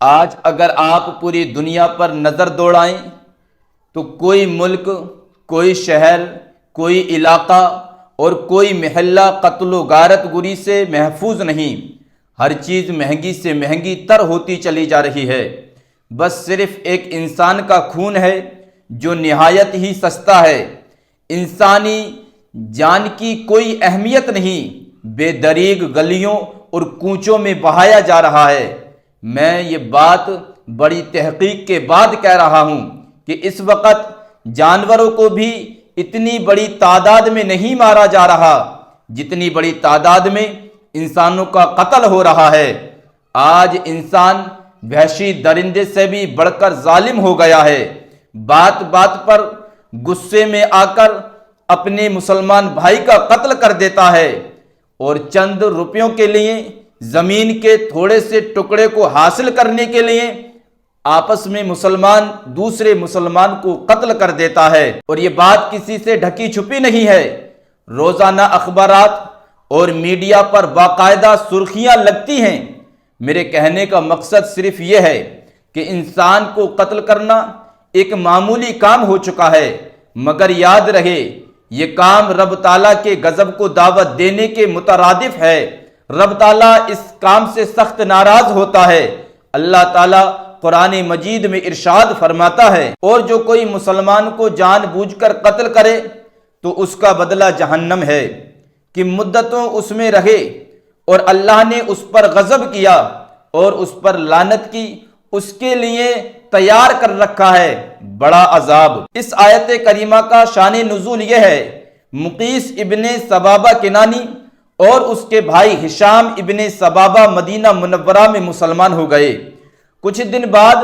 آج اگر آپ پوری دنیا پر نظر دوڑائیں تو کوئی ملک، کوئی شہر، کوئی علاقہ اور کوئی محلہ قتل و غارت گری سے محفوظ نہیں۔ ہر چیز مہنگی سے مہنگی تر ہوتی چلی جا رہی ہے۔ بس صرف ایک انسان کا خون ہے جو نہایت ہی سستا ہے۔ انسانی جان کی کوئی اہمیت نہیں، بے دریغ گلیوں اور کوچوں میں بہایا جا رہا ہے۔ میں یہ بات بڑی تحقیق کے بعد کہہ رہا ہوں کہ اس وقت جانوروں کو بھی اتنی بڑی تعداد میں نہیں مارا جا رہا جتنی بڑی تعداد میں انسانوں کا قتل ہو رہا ہے۔ آج انسان وحشی درندے سے بھی بڑھ کر ظالم ہو گیا ہے۔ بات بات پر غصے میں آ کر اپنے مسلمان بھائی کا قتل کر دیتا ہے اور چند روپیوں کے لیے، زمین کے تھوڑے سے ٹکڑے کو حاصل کرنے کے لیے آپس میں مسلمان دوسرے مسلمان کو قتل کر دیتا ہے۔ اور یہ بات کسی سے ڈھکی چھپی نہیں ہے۔ روزانہ اخبارات اور میڈیا پر باقاعدہ سرخیاں لگتی ہیں۔ میرے کہنے کا مقصد صرف یہ ہے کہ انسان کو قتل کرنا ایک معمولی کام ہو چکا ہے، مگر یاد رہے یہ کام رب تعالیٰ کے غضب کو دعوت دینے کے مترادف ہے۔ رب تعالیٰ اس کام سے سخت ناراض ہوتا ہے۔ اللہ تعالیٰ قرآن مجید میں ارشاد فرماتا ہے، اور جو کوئی مسلمان کو جان بوجھ کر قتل کرے تو اس کا بدلہ جہنم ہے کہ مدتوں اس میں رہے، اور اللہ نے اس پر غضب کیا اور اس پر لعنت کی، اس کے لیے تیار کر رکھا ہے بڑا عذاب۔ اس آیت کریمہ کا شان نزول یہ ہے، مقیس ابن ثبابہ کنانی اور اس کے بھائی ہشام ابن ثبابہ مدینہ منورہ میں مسلمان ہو گئے۔ کچھ دن بعد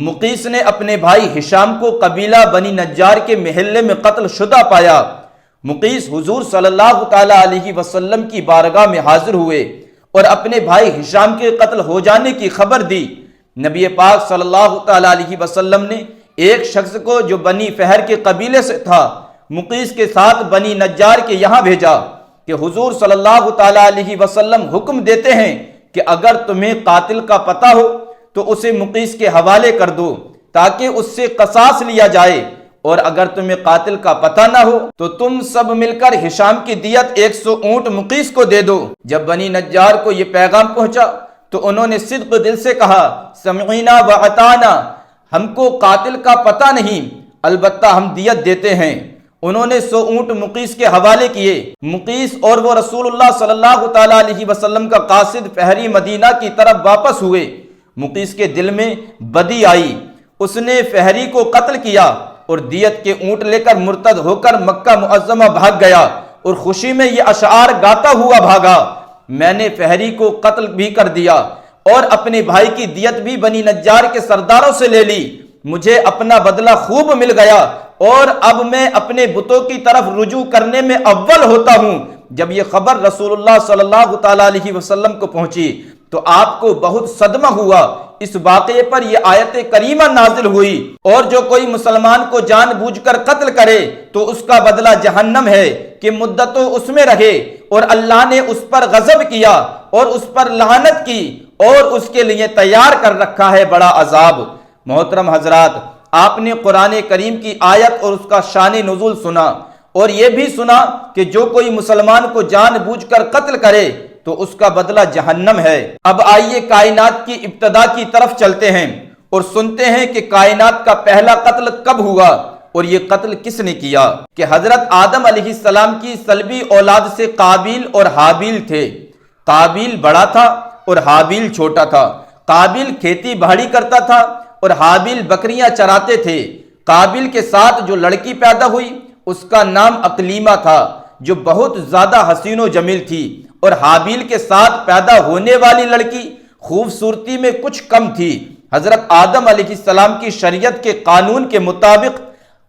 مقیس نے اپنے بھائی ہشام کو قبیلہ بنی نجار کے محلے میں قتل شدہ پایا۔ مقیس حضور صلی اللہ تعالی علیہ وسلم کی بارگاہ میں حاضر ہوئے اور اپنے بھائی ہشام کے قتل ہو جانے کی خبر دی۔ نبی پاک صلی اللہ تعالی علیہ وسلم نے ایک شخص کو جو بنی فہر کے قبیلے سے تھا مقیس کے ساتھ بنی نجار کے یہاں بھیجا کہ حضور صلی اللہ تعالی علیہ وسلم حکم دیتے ہیں کہ اگر تمہیں قاتل کا پتہ ہو تو اسے مقیس کے حوالے کر دو تاکہ اس سے قصاص لیا جائے، اور اگر تمہیں قاتل کا پتہ نہ ہو تو تم سب مل کر ہشام کی دیت 100 اونٹ مقیس کو دے دو۔ جب بنی نجار کو یہ پیغام پہنچا تو انہوں نے صدق دل سے کہا، سمعینا و اطعنا، ہم کو قاتل کا پتہ نہیں، البتہ ہم دیت دیتے ہیں۔ انہوں نے 100 اونٹ مقیس کے حوالے کیے۔ مقیس اور وہ رسول اللہ صلی اللہ تعالی علیہ وسلم کا قاصد فہری مدینہ کی طرف واپس ہوئے۔ مقیس کے دل میں بدی آئی، اس نے فہری کو قتل کیا اور دیت کے اونٹ لے کر مرتد ہو کر مکہ معظمہ بھاگ گیا اور خوشی میں یہ اشعار گاتا ہوا بھاگا، میں نے فہری کو قتل بھی کر دیا اور اپنے بھائی کی دیت بھی بنی نجار کے سرداروں سے لے لی، مجھے اپنا بدلہ خوب مل گیا اور اب میں اپنے بتوں کی طرف رجوع کرنے میں اول ہوتا ہوں۔ جب یہ خبر رسول اللہ صلی اللہ تعالی علیہ وسلم کو پہنچی تو آپ کو بہت صدمہ ہوا۔ اس واقعے پر یہ آیت کریمہ نازل ہوئی، اور جو کوئی مسلمان کو جان بوجھ کر قتل کرے تو اس کا بدلہ جہنم ہے کہ مدتوں اس میں رہے، اور اللہ نے اس پر غضب کیا اور اس پر لعنت کی اور اس کے لیے تیار کر رکھا ہے بڑا عذاب۔ محترم حضرات، آپ نے قرآن کریم کی آیت اور اس کا شان نزول سنا، اور یہ بھی سنا کہ جو کوئی مسلمان کو جان بوجھ کر قتل کرے تو اس کا بدلہ جہنم ہے۔ اب آئیے کائنات کی ابتدا کی طرف چلتے ہیں اور سنتے ہیں کہ کائنات کا پہلا قتل کب ہوا اور یہ قتل کس نے کیا۔ کہ حضرت آدم علیہ السلام کی سلبی اولاد سے قابیل اور حابیل تھے۔ قابیل بڑا تھا اور حابیل چھوٹا تھا۔ قابیل کھیتی باڑی کرتا تھا اور حابیل بکریاں چراتے تھے۔ قابیل کے ساتھ جو لڑکی پیدا ہوئی اس کا نام اقلیمہ تھا، جو بہت زیادہ حسین و جمیل تھی، اور حابیل کے ساتھ پیدا ہونے والی لڑکی خوبصورتی میں کچھ کم تھی۔ حضرت آدم علیہ السلام کی شریعت کے قانون کے مطابق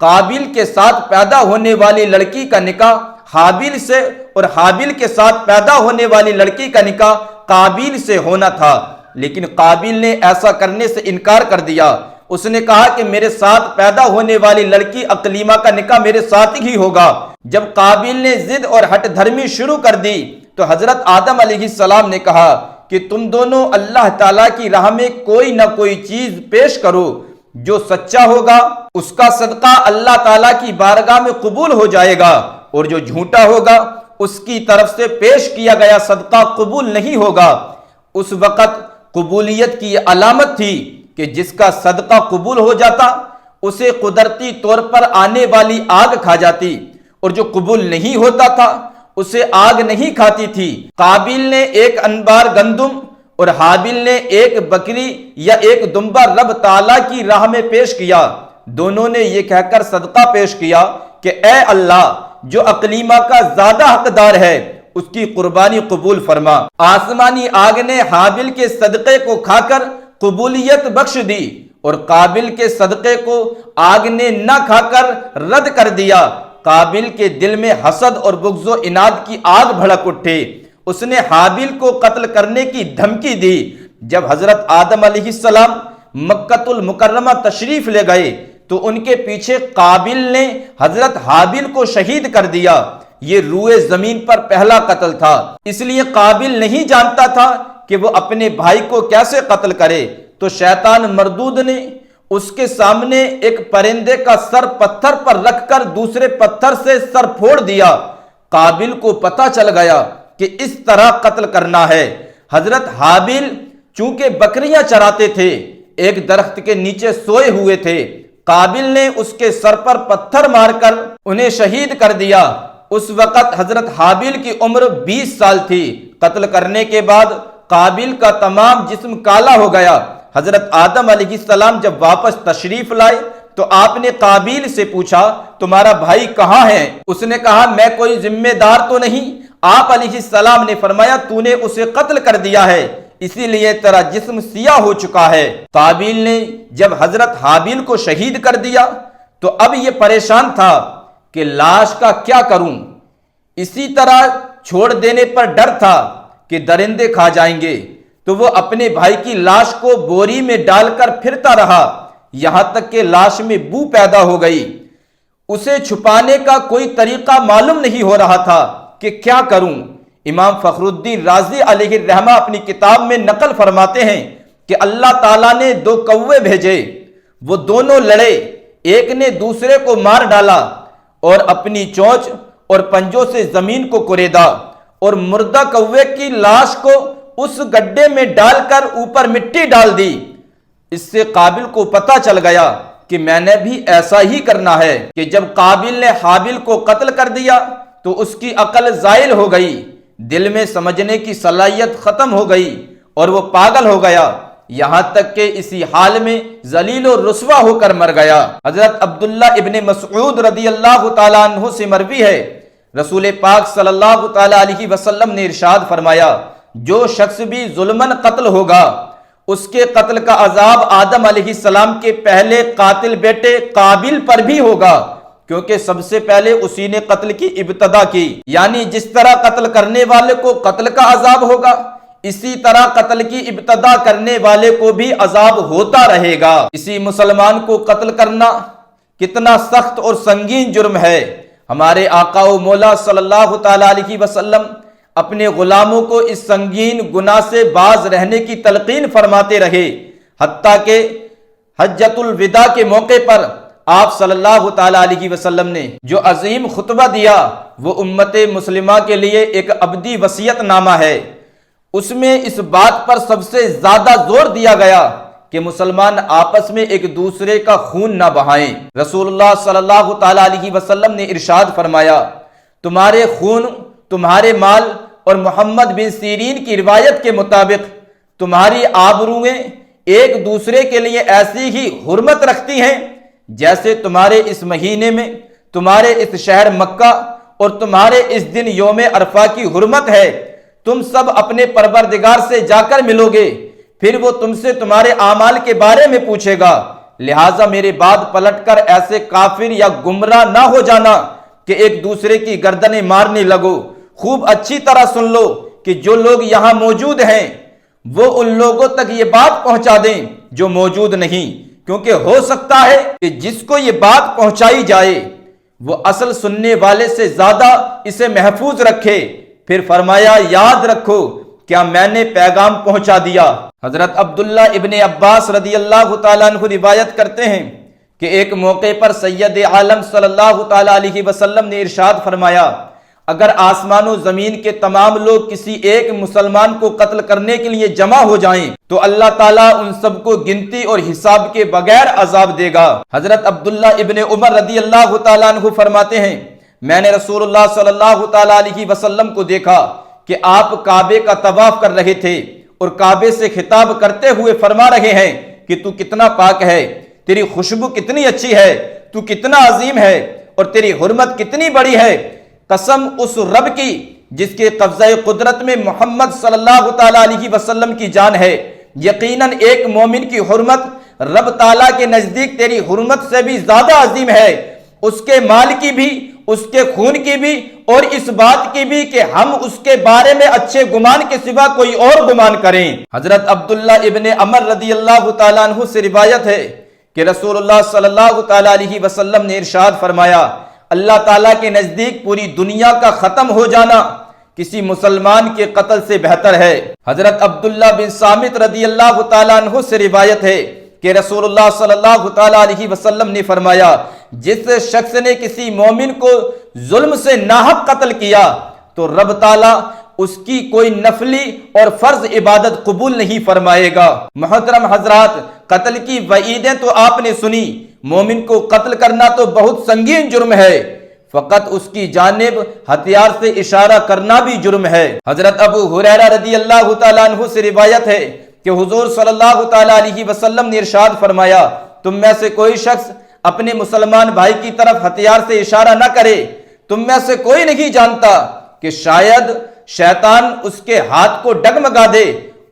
قابیل کے ساتھ پیدا ہونے والی لڑکی کا نکاح حابیل سے اور حابیل کے ساتھ پیدا ہونے والی لڑکی کا نکاح قابیل سے ہونا تھا، لیکن قابیل نے ایسا کرنے سے انکار کر دیا۔ اس نے کہا کہ میرے ساتھ پیدا ہونے والی لڑکی اقلیمہ کا نکاح میرے ساتھ ہی ہوگا۔ جب قابیل نے ضد اور ہٹ دھرمی شروع کر دی تو حضرت آدم علیہ السلام نے کہا کہ تم دونوں اللہ تعالیٰ کی راہ میں کوئی نہ کوئی چیز پیش کرو، جو سچا ہوگا اس کا صدقہ اللہ تعالیٰ کی بارگاہ میں قبول ہو جائے گا، اور جو جھوٹا ہوگا اس کی طرف سے پیش کیا گیا صدقہ قبول نہیں ہوگا۔ اس وقت قبولیت کی یہ علامت تھی کہ جس کا صدقہ قبول ہو جاتا اسے قدرتی طور پر آنے والی آگ کھا جاتی، اور جو قبول نہیں ہوتا تھا اسے آگ نہیں کھاتی تھی۔ قابیل نے ایک انبار گندم اور حابیل نے ایک بکری یا ایک دمبا رب تعالیٰ کی راہ میں پیش کیا۔ دونوں نے یہ کہہ کر صدقہ پیش کیا کہ اے اللہ، جو اقلیمہ کا زیادہ حقدار ہے اس کی قربانی قبول فرما۔ آسمانی آگ نے حابیل کے صدقے کو کھا کر قبولیت بخش دی، اور قابل کے صدقے کو آگ نے نہ کھا کر رد کر دیا۔ قابل کے دل میں حسد اور بغض و عناد کی آگ بھڑک اٹھے۔ اس نے حابیل کو قتل کرنے کی دھمکی دی۔ جب حضرت آدم علیہ السلام مکۃ المکرمہ تشریف لے گئے تو ان کے پیچھے قابل نے حضرت حابیل کو شہید کر دیا۔ یہ روئے زمین پر پہلا قتل تھا، اس لیے قابل نہیں جانتا تھا کہ وہ اپنے بھائی کو کیسے قتل کرے، تو شیطان مردود نے اس کے سامنے ایک پرندے کا سر پتھر پر رکھ کر دوسرے پتھر سے سر پھوڑ دیا۔ قابل کو پتہ چل گیا کہ اس طرح قتل کرنا ہے۔ حضرت حابیل چونکہ بکریاں چراتے تھے، ایک درخت کے نیچے سوئے ہوئے تھے۔ قابل نے اس کے سر پر پتھر مار کر انہیں شہید کر دیا۔ اس وقت حضرت حابیل کی عمر 20 سال تھی۔ قتل کرنے کے بعد قابل کا تمام جسم کالا ہو گیا۔ حضرت آدم علیہ السلام جب واپس تشریف لائے تو آپ نے قابل سے پوچھا تمہارا بھائی کہاں ہے؟ اس نے کہا میں کوئی ذمہ دار تو نہیں۔ آپ علیہ السلام نے فرمایا تو نے اسے قتل کر دیا ہے، اسی لیے تیرا جسم سیاہ ہو چکا ہے۔ قابل نے جب حضرت حابیل کو شہید کر دیا تو اب یہ پریشان تھا کہ لاش کا کیا کروں۔ اسی طرح چھوڑ دینے پر ڈر تھا کہ درندے کھا جائیں گے، تو وہ اپنے بھائی کی لاش کو بوری میں ڈال کر پھرتا رہا، یہاں تک کہ لاش میں بو پیدا ہو گئی۔ اسے چھپانے کا کوئی طریقہ معلوم نہیں ہو رہا تھا کہ کیا کروں۔ امام فخر الدین رازی علیہ الرحمہ اپنی کتاب میں نقل فرماتے ہیں کہ اللہ تعالیٰ نے 2 کوے بھیجے، وہ دونوں لڑے، ایک نے دوسرے کو مار ڈالا اور اپنی چونچ اور پنجوں سے زمین کو کریدا، اور مردہ کوے کی لاش کو اس گڈھے میں ڈال کر اوپر مٹی ڈال دی۔ اس سے قابل کو پتہ چل گیا کہ میں نے بھی ایسا ہی کرنا ہے، کہ جب قابل نے حابیل کو قتل کر دیا تو اس کی عقل زائل ہو گئی، دل میں سمجھنے کی صلاحیت ختم ہو گئی اور وہ پاگل ہو گیا، یہاں تک کہ اسی حال میں ذلیل و رسوا ہو کر مر گیا۔ حضرت عبداللہ ابن مسعود رضی اللہ تعالیٰ عنہ سے مروی ہے، رسول پاک صلی اللہ تعالیٰ علیہ وسلم نے ارشاد فرمایا جو شخص بھی ظلماً قتل ہوگا اس کے قتل کا عذاب آدم علیہ السلام کے پہلے قاتل بیٹے قابل پر بھی ہوگا، کیونکہ سب سے پہلے اسی نے قتل کی ابتدا کی۔ یعنی جس طرح قتل کرنے والے کو قتل کا عذاب ہوگا، اسی طرح قتل کی ابتدا کرنے والے کو بھی عذاب ہوتا رہے گا۔ اسی مسلمان کو قتل کرنا کتنا سخت اور سنگین جرم ہے۔ ہمارے آقا و مولا صلی اللہ تعالیٰ علیہ وسلم اپنے غلاموں کو اس سنگین گناہ سے باز رہنے کی تلقین فرماتے رہے، حتیٰ کہ حجۃ الوداع کے موقع پر آپ صلی اللہ تعالیٰ علیہ وسلم نے جو عظیم خطبہ دیا وہ امت مسلمہ کے لیے ایک ابدی وصیت نامہ ہے۔ اس میں اس بات پر سب سے زیادہ زور دیا گیا کہ مسلمان آپس میں ایک دوسرے کا خون نہ بہائیں۔ رسول اللہ صلی اللہ تعالیٰ علیہ وسلم نے ارشاد فرمایا تمہارے خون، تمہارے مال اور محمد بن سیرین کی روایت کے مطابق تمہاری آبروئیں ایک دوسرے کے لیے ایسی ہی حرمت رکھتی ہیں جیسے تمہارے اس مہینے میں تمہارے اس شہر مکہ اور تمہارے اس دن یوم عرفہ کی حرمت ہے۔ تم سب اپنے پروردگار سے جا کر ملو گے، پھر وہ تم سے تمہارے اعمال کے بارے میں پوچھے گا، لہٰذا میرے بعد پلٹ کر ایسے کافر یا گمراہ نہ ہو جانا کہ ایک دوسرے کی گردنیں مارنے لگو۔ خوب اچھی طرح سن لو کہ جو لوگ یہاں موجود ہیں وہ ان لوگوں تک یہ بات پہنچا دیں جو موجود نہیں، کیونکہ ہو سکتا ہے کہ جس کو یہ بات پہنچائی جائے وہ اصل سننے والے سے زیادہ اسے محفوظ رکھے۔ پھر فرمایا یاد رکھو کیا میں نے پیغام پہنچا دیا؟ حضرت عبداللہ ابن عباس رضی اللہ تعالیٰ عنہ روایت کرتے ہیں کہ ایک موقع پر سید عالم صلی اللہ تعالیٰ علیہ وسلم نے ارشاد فرمایا، اگر آسمان و زمین کے تمام لوگ کسی ایک مسلمان کو قتل کرنے کے لیے جمع ہو جائیں تو اللہ تعالیٰ ان سب کو گنتی اور حساب کے بغیر عذاب دے گا۔ حضرت عبداللہ ابن عمر رضی اللہ تعالیٰ عنہ فرماتے ہیں، میں نے رسول اللہ صلی اللہ تعالیٰ علیہ وسلم کو دیکھا کہ آپ کعبے کا طواف کر رہے تھے اور کعبے سے خطاب کرتے ہوئے فرما رہے ہیں کہ تو کتنا پاک ہے، تیری خوشبو کتنی اچھی ہے، تو کتنا عظیم ہے اور تیری حرمت کتنی بڑی ہے۔ قسم اس رب کی جس کے قبضہ قدرت میں محمد صلی اللہ تعالیٰ علیہ وسلم کی جان ہے، یقیناً ایک مومن کی حرمت رب تعالیٰ کے نزدیک تیری حرمت سے بھی زیادہ عظیم ہے، اس کے مال کی بھی، اس کے خون کی بھی، اور اس بات کی بھی کہ ہم اس کے بارے میں اچھے گمان کے سوا کوئی اور گمان کریں۔ حضرت عبداللہ ابن عمر رضی اللہ تعالیٰ عنہ سے روایت ہے کہ رسول اللہ صلی اللہ تعالیٰ علیہ وسلم نے ارشاد فرمایا، اللہ تعالیٰ کے نزدیک پوری دنیا کا ختم ہو جانا کسی مسلمان کے قتل سے بہتر ہے۔ حضرت عبداللہ بن صامت رضی اللہ تعالیٰ عنہ سے روایت ہے کہ رسول اللہ صلی اللہ تعالیٰ علیہ وسلم نے فرمایا، جس شخص نے کسی مومن کو ظلم سے ناحق قتل کیا تو رب تعالیٰ اس کی کوئی نفلی اور فرض عبادت قبول نہیں فرمائے گا۔ محترم حضرات، قتل کی وعیدیں تو آپ نے سنی، مومن کو قتل کرنا تو بہت سنگین جرم ہے، فقط اس کی جانب ہتھیار سے اشارہ کرنا بھی جرم ہے۔ حضرت ابو ہریرہ رضی اللہ تعالیٰ عنہ سے روایت ہے کہ حضور صلی اللہ تعالیٰ علیہ وسلم نے ارشاد فرمایا، تم میں سے کوئی شخص اپنے مسلمان بھائی کی طرف ہتھیار سے اشارہ نہ کرے، تم میں سے کوئی نہیں جانتا کہ شاید شیطان اس کے ہاتھ کو ڈگمگا دے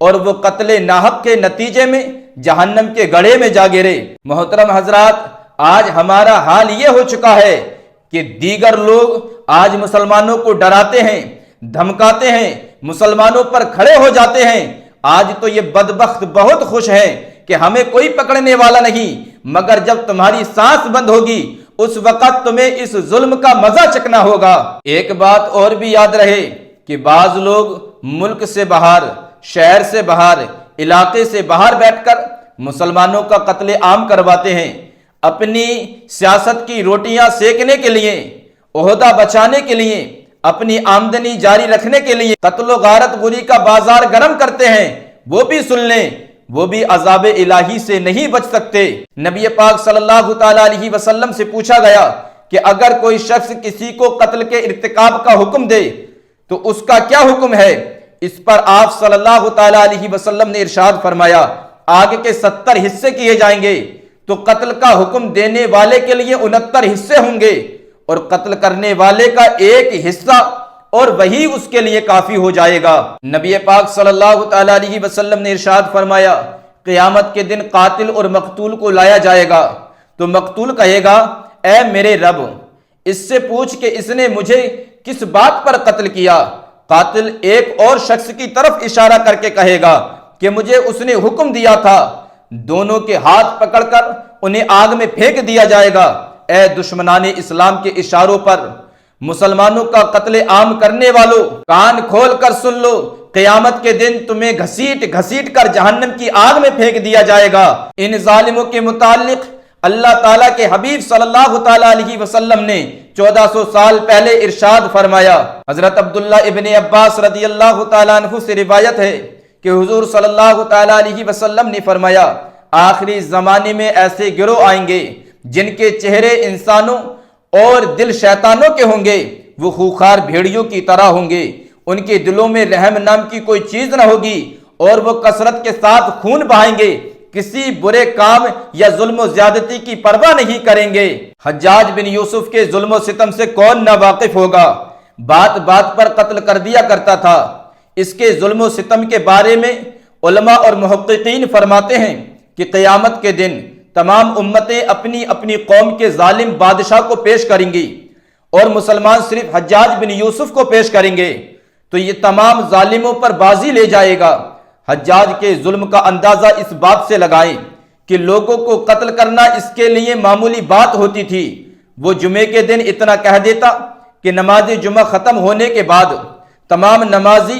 اور وہ قتل ناحق کے نتیجے میں جہنم کے گڑھے میں جا گرے۔ محترم حضرات، آج ہمارا حال یہ ہو چکا ہے کہ دیگر لوگ آج مسلمانوں کو ڈراتے ہیں، دھمکاتے ہیں، مسلمانوں پر کھڑے ہو جاتے ہیں۔ آج تو یہ بدبخت بہت خوش ہیں کہ ہمیں کوئی پکڑنے والا نہیں، مگر جب تمہاری سانس بند ہوگی اس وقت تمہیں اس ظلم کا مزہ چکھنا ہوگا۔ ایک بات اور بھی یاد رہے کہ بعض لوگ ملک سے باہر، شہر سے باہر، علاقے سے باہر بیٹھ کر مسلمانوں کا قتل عام کرواتے ہیں، اپنی سیاست کی روٹیاں سیکنے کے لیے، عہدہ بچانے کے لیے، اپنی آمدنی جاری رکھنے کے لیے قتل و غارت گری کا بازار گرم کرتے ہیں۔ وہ بھی سن لیں، وہ بھی عذاب الہی سے نہیں بچ سکتے۔ نبی پاک صلی اللہ تعالیٰ علیہ وسلم سے پوچھا گیا کہ اگر کوئی شخص کسی کو قتل کے ارتکاب کا حکم دے تو اس کا کیا حکم ہے؟ اس پر آپ صلی اللہ تعالیٰ علیہ وسلم نے ارشاد فرمایا، آگ کے 70 حصے کیے جائیں گے تو قتل کا حکم دینے والے کے لیے 69 حصے ہوں گے اور قتل کرنے والے کا ایک حصہ اور وہی اس کے لیے کافی ہو جائے گا۔ نبی پاک صلی اللہ تعالیٰ علیہ وسلم نے ارشاد فرمایا، قیامت کے دن قاتل اور مقتول کو لایا جائے گا تو مقتول کہے گا، اے میرے رب، اس سے پوچھ کہ اس نے مجھے کس بات پر قتل کیا۔ قاتل ایک اور شخص کی طرف اشارہ کر کے کہے گا کہ مجھے اس نے حکم دیا تھا۔ دونوں کے ہاتھ پکڑ کر انہیں آگ میں پھینک دیا جائے گا۔ اے دشمنان اسلام کے اشاروں پر مسلمانوں کا قتل عام کرنے والوں، کان کھول کر سن لو، قیامت کے دن تمہیں گھسیٹ گھسیٹ کر جہنم کی آگ میں پھینک دیا جائے گا۔ ان ظالموں کے متعلق اللہ تعالیٰ کے حبیب صلی اللہ تعالیٰ علیہ وسلم نے 1400 سال پہلے ارشاد فرمایا۔ حضرت عبداللہ ابن عباس رضی اللہ تعالیٰ عنہ سے روایت ہے کہ حضور صلی اللہ تعالیٰ علیہ وسلم نے فرمایا، آخری زمانے میں ایسے گروہ آئیں گے جن کے چہرے انسانوں اور دل شیطانوں کے ہوں گے، وہ خوخار بھیڑیوں کی طرح ہوں گے، ان کے دلوں میں رحم نام کی کوئی چیز نہ ہوگی اور وہ کثرت کے ساتھ خون بہائیں گے، کسی برے کام یا ظلم و زیادتی کی پرواہ نہیں کریں گے۔ حجاج بن یوسف کے ظلم و ستم سے کون نہ واقف ہوگا، بات بات پر قتل کر دیا کرتا تھا۔ اس کے ظلم و ستم کے بارے میں علماء اور محققین فرماتے ہیں کہ قیامت کے دن تمام امتیں اپنی اپنی قوم کے ظالم بادشاہ کو پیش کریں گی اور مسلمان صرف حجاج بن یوسف کو پیش کریں گے تو یہ تمام ظالموں پر بازی لے جائے گا۔ حجاج کے ظلم کا اندازہ اس بات سے لگائیں کہ لوگوں کو قتل کرنا اس کے لیے معمولی بات ہوتی تھی۔ وہ جمعے کے دن اتنا کہہ دیتا کہ نماز جمعہ ختم ہونے کے بعد تمام نمازی